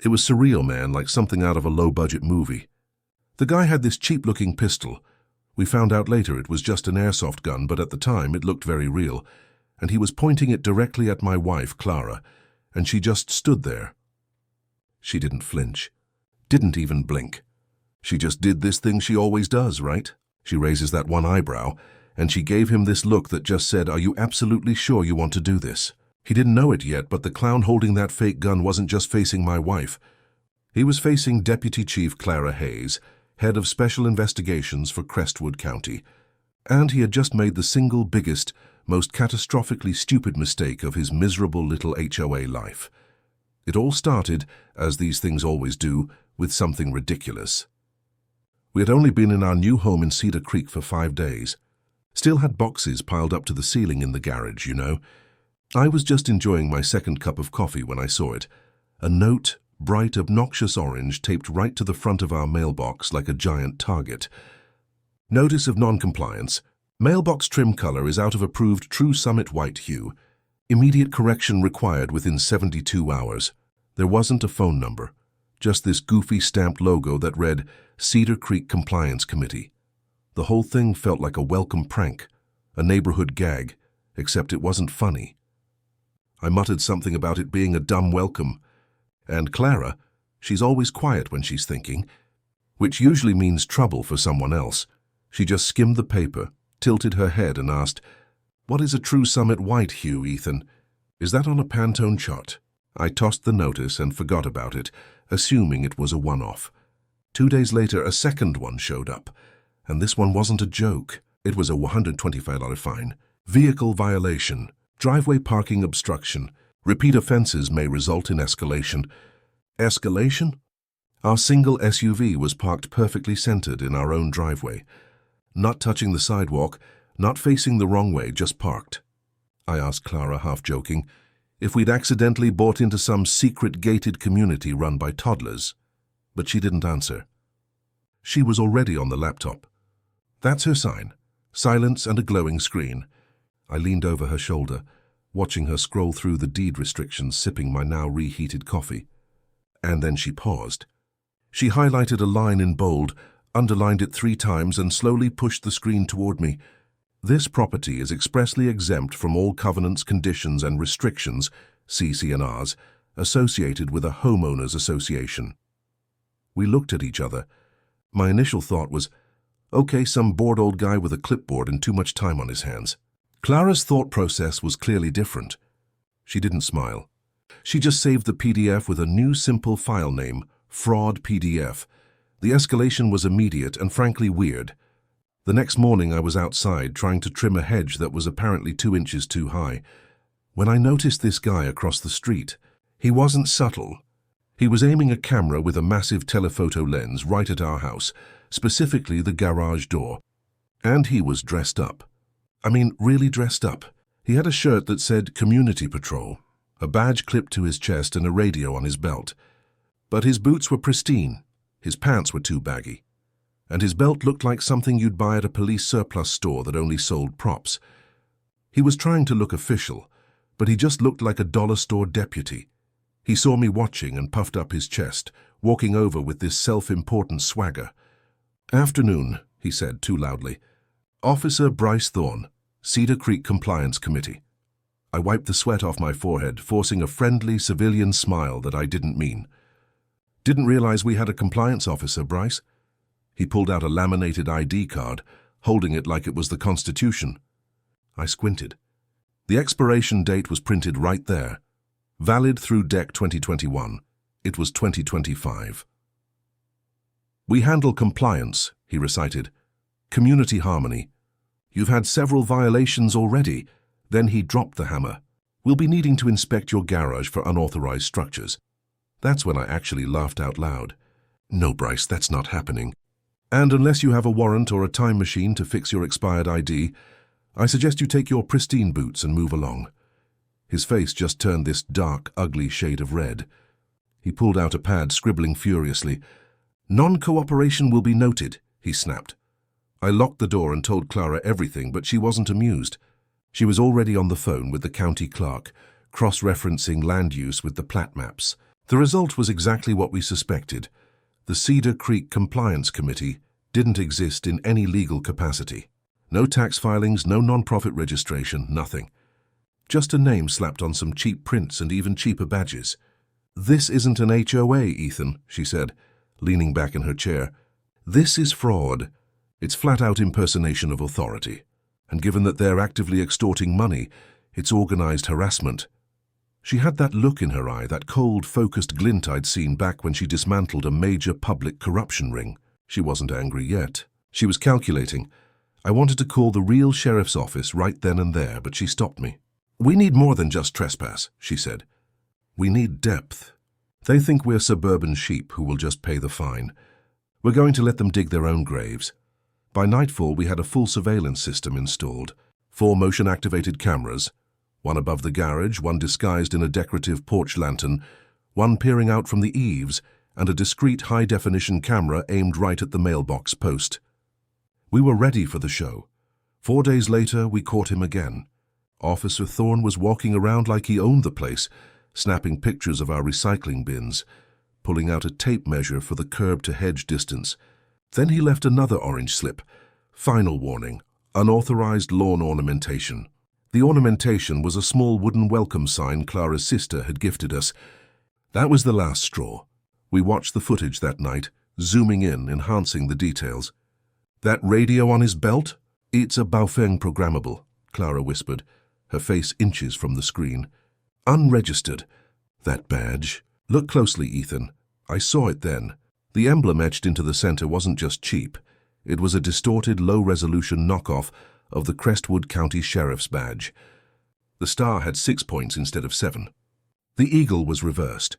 It was surreal, man, like something out of a low-budget movie. The guy had this cheap-looking pistol. We found out later it was just an airsoft gun, but at the time it looked very real, and he was pointing it directly at my wife, Clara, and she just stood there. She didn't flinch, didn't even blink. She just did this thing she always does, right? She raises that one eyebrow, and she gave him this look that just said, "Are you absolutely sure you want to do this?" He didn't know it yet, but the clown holding that fake gun wasn't just facing my wife. He was facing Deputy Chief Clara Hayes, head of Special Investigations for Crestwood County, and he had just made the single biggest, most catastrophically stupid mistake of his miserable little HOA life. It all started, as these things always do, with something ridiculous. We had only been in our new home in Cedar Creek for 5 days. Still had boxes piled up to the ceiling in the garage, you know. I was just enjoying my second cup of coffee when I saw it. A note, bright, obnoxious orange, taped right to the front of our mailbox like a giant target. Notice of non-compliance. Mailbox trim color is out of approved True Summit white hue. Immediate correction required within 72 hours. There wasn't a phone number, just this goofy stamped logo that read Cedar Creek Compliance Committee. The whole thing felt like a welcome prank, a neighborhood gag, except it wasn't funny. I muttered something about it being a dumb welcome, and Clara, she's always quiet when she's thinking, which usually means trouble for someone else. She just skimmed the paper, tilted her head and asked, "What is a True Summit white hue, Ethan? Is that on a Pantone chart?" I tossed the notice and forgot about it, assuming it was a one-off. 2 days later, a second one showed up, and this one wasn't a joke. It was a $125 fine. Vehicle violation. Driveway parking obstruction. Repeat offenses may result in escalation. Escalation? Our single SUV was parked perfectly centered in our own driveway. Not touching the sidewalk, not facing the wrong way, just parked. I asked Clara, half joking, if we'd accidentally bought into some secret gated community run by toddlers. But she didn't answer. She was already on the laptop. That's her sign. Silence and a glowing screen. I leaned over her shoulder, watching her scroll through the deed restrictions, sipping my now reheated coffee. And then she paused. She highlighted a line in bold, underlined it 3 times, and slowly pushed the screen toward me. This property is expressly exempt from all covenants, conditions, and restrictions, CC&Rs, associated with a homeowners association. We looked at each other. My initial thought was, okay, some bored old guy with a clipboard and too much time on his hands. Clara's thought process was clearly different. She didn't smile. She just saved the PDF with a new simple file name, Fraud PDF. The escalation was immediate and frankly weird. The next morning I was outside trying to trim a hedge that was apparently 2 inches too high, when I noticed this guy across the street. He wasn't subtle. He was aiming a camera with a massive telephoto lens right at our house, specifically the garage door. And he was dressed up. I mean, really dressed up. He had a shirt that said Community Patrol, a badge clipped to his chest and a radio on his belt. But his boots were pristine, his pants were too baggy, and his belt looked like something you'd buy at a police surplus store that only sold props. He was trying to look official, but he just looked like a dollar store deputy. He saw me watching and puffed up his chest, walking over with this self-important swagger. "Afternoon," he said too loudly. "Officer Bryce Thorne, Cedar Creek Compliance Committee." I wiped the sweat off my forehead, forcing a friendly civilian smile that I didn't mean. "Didn't realize we had a compliance officer, Bryce." He pulled out a laminated ID card, holding it like it was the Constitution. I squinted. The expiration date was printed right there. Valid through DEC 2021. It was 2025. "We handle compliance," he recited. "Community harmony. You've had several violations already." Then he dropped the hammer. "We'll be needing to inspect your garage for unauthorized structures." That's when I actually laughed out loud. "No, Bryce, that's not happening. And unless you have a warrant or a time machine to fix your expired ID, I suggest you take your pristine boots and move along." His face just turned this dark, ugly shade of red. He pulled out a pad, scribbling furiously. "Non-cooperation will be noted," he snapped. I locked the door and told Clara everything, but she wasn't amused. She was already on the phone with the county clerk, cross-referencing land use with the plat maps. The result was exactly what we suspected. The Cedar Creek Compliance Committee didn't exist in any legal capacity. No tax filings, no non-profit registration, nothing. Just a name slapped on some cheap prints and even cheaper badges. "This isn't an HOA, Ethan," she said, leaning back in her chair. "This is fraud. It's flat-out impersonation of authority. And given that they're actively extorting money, it's organized harassment." She had that look in her eye, that cold, focused glint I'd seen back when she dismantled a major public corruption ring. She wasn't angry yet. She was calculating. I wanted to call the real sheriff's office right then and there, but she stopped me. "We need more than just trespass," she said. "We need depth. They think we're suburban sheep who will just pay the fine. We're going to let them dig their own graves." By nightfall, we had a full surveillance system installed. 4 motion-activated cameras, one above the garage, one disguised in a decorative porch lantern, one peering out from the eaves, and a discreet high-definition camera aimed right at the mailbox post. We were ready for the show. 4 days later, we caught him again. Officer Thorne was walking around like he owned the place, snapping pictures of our recycling bins, pulling out a tape measure for the curb-to-hedge distance. Then he left another orange slip. "Final warning, unauthorized lawn ornamentation." The ornamentation was a small wooden welcome sign Clara's sister had gifted us. That was the last straw. We watched the footage that night, zooming in, enhancing the details. "That radio on his belt? It's a Baofeng programmable," Clara whispered, her face inches from the screen. "Unregistered. That badge. Look closely, Ethan. I saw it then. The emblem etched into the center wasn't just cheap. It was a distorted, low-resolution knockoff of the Crestwood County Sheriff's badge. The star had 6 points instead of 7. The eagle was reversed.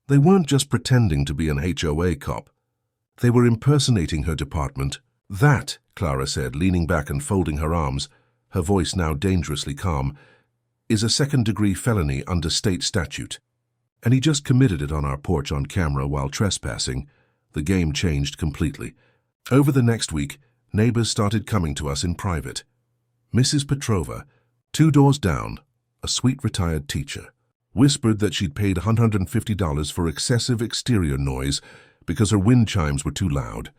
They weren't just pretending to be an HOA cop. They were impersonating her department. "That," Clara said, leaning back and folding her arms, her voice now dangerously calm, "is a second-degree felony under state statute. And he just committed it on our porch on camera while trespassing." The game changed completely. Over the next week, neighbors started coming to us in private. Mrs. Petrova, 2 doors down, a sweet retired teacher, whispered that she'd paid $150 for excessive exterior noise because her wind chimes were too loud.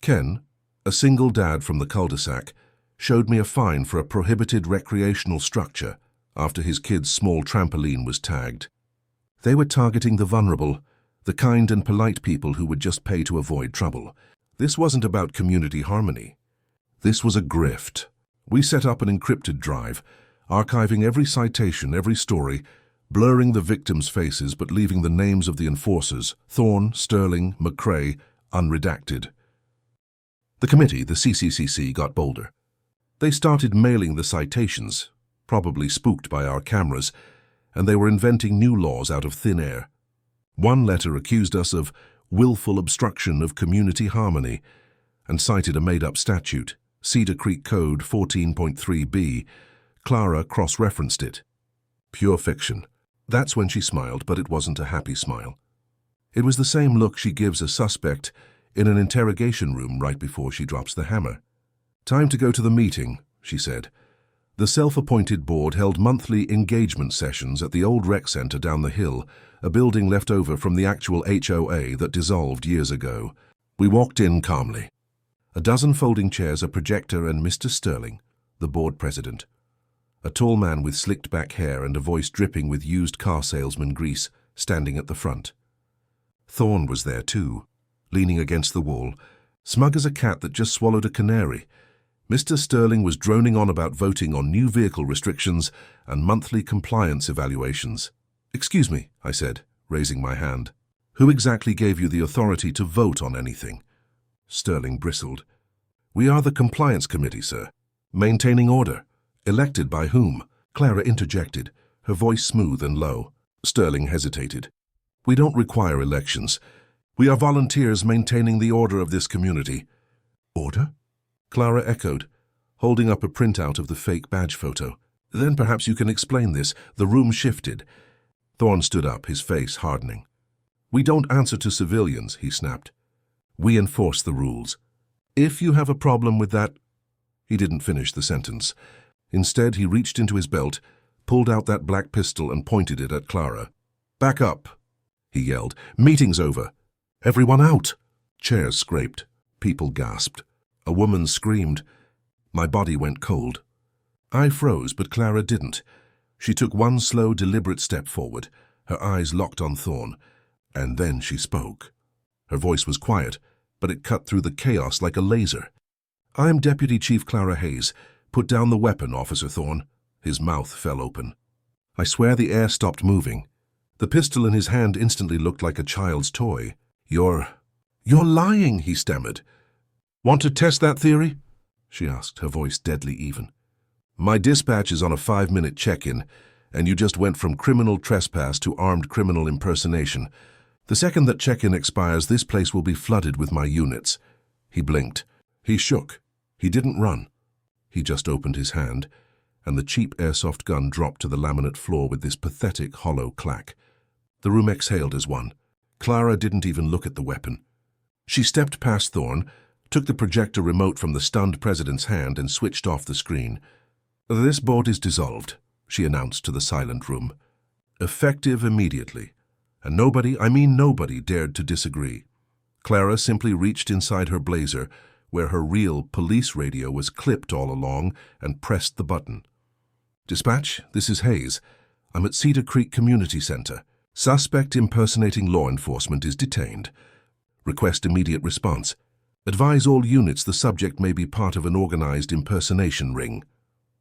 Ken, a single dad from the cul-de-sac, showed me a fine for a prohibited recreational structure after his kid's small trampoline was tagged. They were targeting the vulnerable, the kind and polite people who would just pay to avoid trouble. This wasn't about community harmony. This was a grift. We set up an encrypted drive, archiving every citation, every story, blurring the victims' faces but leaving the names of the enforcers, Thorne, Sterling, McCrae, unredacted. The committee, the CCCC, got bolder. They started mailing the citations, probably spooked by our cameras, and they were inventing new laws out of thin air. One letter accused us of willful obstruction of community harmony and cited a made-up statute, Cedar Creek Code 14.3b. Clara cross-referenced it. Pure fiction. That's when she smiled, but it wasn't a happy smile. It was the same look she gives a suspect in an interrogation room right before she drops the hammer. "Time to go to the meeting," she said. The self-appointed board held monthly engagement sessions at the old rec center down the hill, a building left over from the actual HOA that dissolved years ago. We walked in calmly. A dozen folding chairs, a projector, and Mr. Sterling, the board president. A tall man with slicked-back hair and a voice dripping with used car salesman grease, standing at the front. Thorne was there too, leaning against the wall, smug as a cat that just swallowed a canary. Mr. Sterling was droning on about voting on new vehicle restrictions and monthly compliance evaluations. "Excuse me," I said, raising my hand. "Who exactly gave you the authority to vote on anything?" Sterling bristled. "We are the compliance committee, sir. Maintaining order. Elected by whom?" Clara interjected, her voice smooth and low. Sterling hesitated. "We don't require elections. We are volunteers maintaining the order of this community." "Order?" Clara echoed, holding up a printout of the fake badge photo. "Then perhaps you can explain this." The room shifted. Thorne stood up, his face hardening. "We don't answer to civilians," he snapped. "We enforce the rules. If you have a problem with that—" He didn't finish the sentence. Instead, he reached into his belt, pulled out that black pistol and pointed it at Clara. "Back up." he yelled. "Meeting's over. Everyone out!" Chairs scraped. People gasped. A woman screamed. My body went cold. I froze, but Clara didn't. She took one slow, deliberate step forward, her eyes locked on Thorne, and then she spoke. Her voice was quiet, but it cut through the chaos like a laser. "I'm Deputy Chief Clara Hayes. Put down the weapon, Officer Thorne." His mouth fell open. I swear the air stopped moving. The pistol in his hand instantly looked like a child's toy. You're lying," he stammered. "Want to test that theory?" she asked, her voice deadly even. "My dispatch is on a 5-minute check-in, and you just went from criminal trespass to armed criminal impersonation. The second that check-in expires, this place will be flooded with my units." He blinked. He shook. He didn't run. He just opened his hand, and the cheap airsoft gun dropped to the laminate floor with this pathetic, hollow clack. The room exhaled as one. Clara didn't even look at the weapon. She stepped past Thorne, took the projector remote from the stunned president's hand and switched off the screen. "This board is dissolved," she announced to the silent room. "Effective immediately." And nobody dared to disagree. Clara simply reached inside her blazer, where her real police radio was clipped all along, and pressed the button. "Dispatch, this is Hayes. I'm at Cedar Creek Community Center. Suspect impersonating law enforcement is detained. Request immediate response. Advise all units the subject may be part of an organized impersonation ring."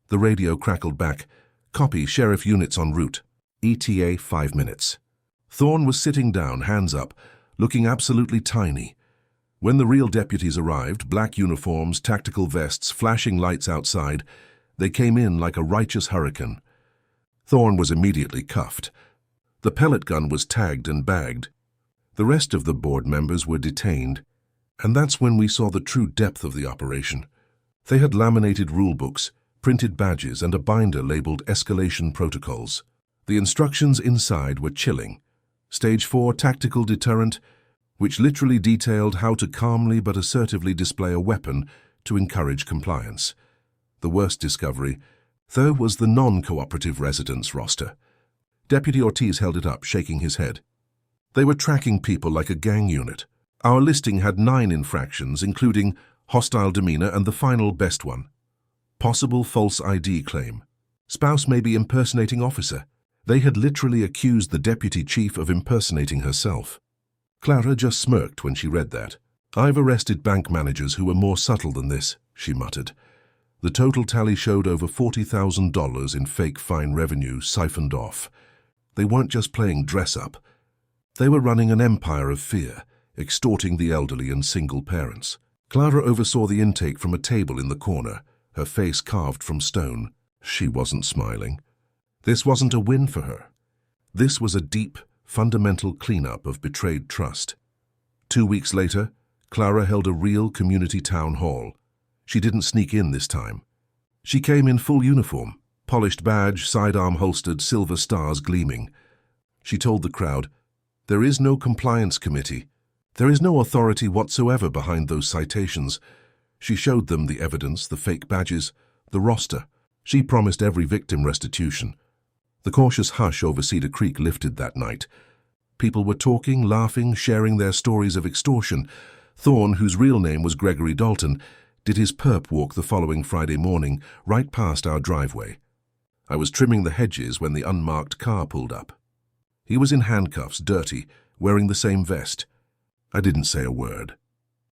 The radio crackled back. "Copy, sheriff units en route. ETA 5 minutes. Thorne was sitting down, hands up, looking absolutely tiny. When the real deputies arrived, black uniforms, tactical vests, flashing lights outside, they came in like a righteous hurricane. Thorne was immediately cuffed. The pellet gun was tagged and bagged. The rest of the board members were detained, and that's when we saw the true depth of the operation. They had laminated rulebooks, printed badges, and a binder labeled Escalation Protocols. The instructions inside were chilling. Stage 4 Tactical Deterrent, which literally detailed how to calmly but assertively display a weapon to encourage compliance. The worst discovery, though, was the non-cooperative residents roster. Deputy Ortiz held it up, shaking his head. They were tracking people like a gang unit. Our listing had 9 infractions, including hostile demeanor and the final best one. Possible false ID claim. Spouse may be impersonating officer. They had literally accused the deputy chief of impersonating herself. Clara just smirked when she read that. "I've arrested bank managers who were more subtle than this," she muttered. The total tally showed over $40,000 in fake fine revenue siphoned off. They weren't just playing dress-up. They were running an empire of fear, extorting the elderly and single parents. Clara oversaw the intake from a table in the corner, her face carved from stone. She wasn't smiling. This wasn't a win for her. This was a deep, fundamental cleanup of betrayed trust. 2 weeks later, Clara held a real community town hall. She didn't sneak in this time. She came in full uniform, polished badge, sidearm holstered, silver stars gleaming. She told the crowd, "There is no compliance committee. There is no authority whatsoever behind those citations." She showed them the evidence, the fake badges, the roster. She promised every victim restitution. The cautious hush over Cedar Creek lifted that night. People were talking, laughing, sharing their stories of extortion. Thorne, whose real name was Gregory Dalton, did his perp walk the following Friday morning, right past our driveway. I was trimming the hedges when the unmarked car pulled up. He was in handcuffs, dirty, wearing the same vest. I didn't say a word.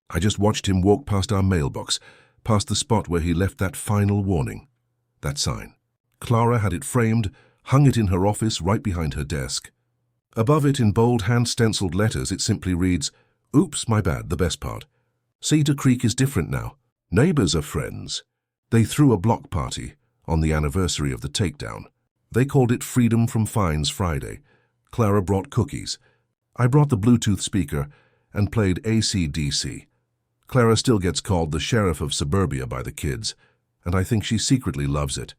I just watched him walk past our mailbox, past the spot where he left that final warning, that sign. Clara had it framed, hung it in her office right behind her desk. Above it, in bold hand-stenciled letters, it simply reads, "Oops, my bad, the best part. Cedar Creek is different now. Neighbors are friends." They threw a block party on the anniversary of the takedown. They called it Freedom from Fines Friday. Clara brought cookies. I brought the Bluetooth speaker and played AC/DC. Clara still gets called the sheriff of suburbia by the kids, and I think she secretly loves it.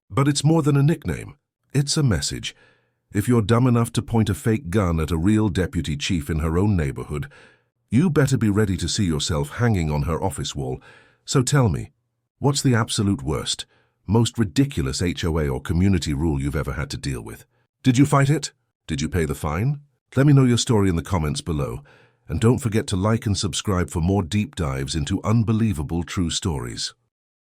But it's more than a nickname. It's a message. If you're dumb enough to point a fake gun at a real deputy chief in her own neighborhood, you better be ready to see yourself hanging on her office wall. So tell me, what's the absolute worst, most ridiculous HOA or community rule you've ever had to deal with? Did you fight it? Did you pay the fine? Let me know your story in the comments below, and don't forget to like and subscribe for more deep dives into unbelievable true stories.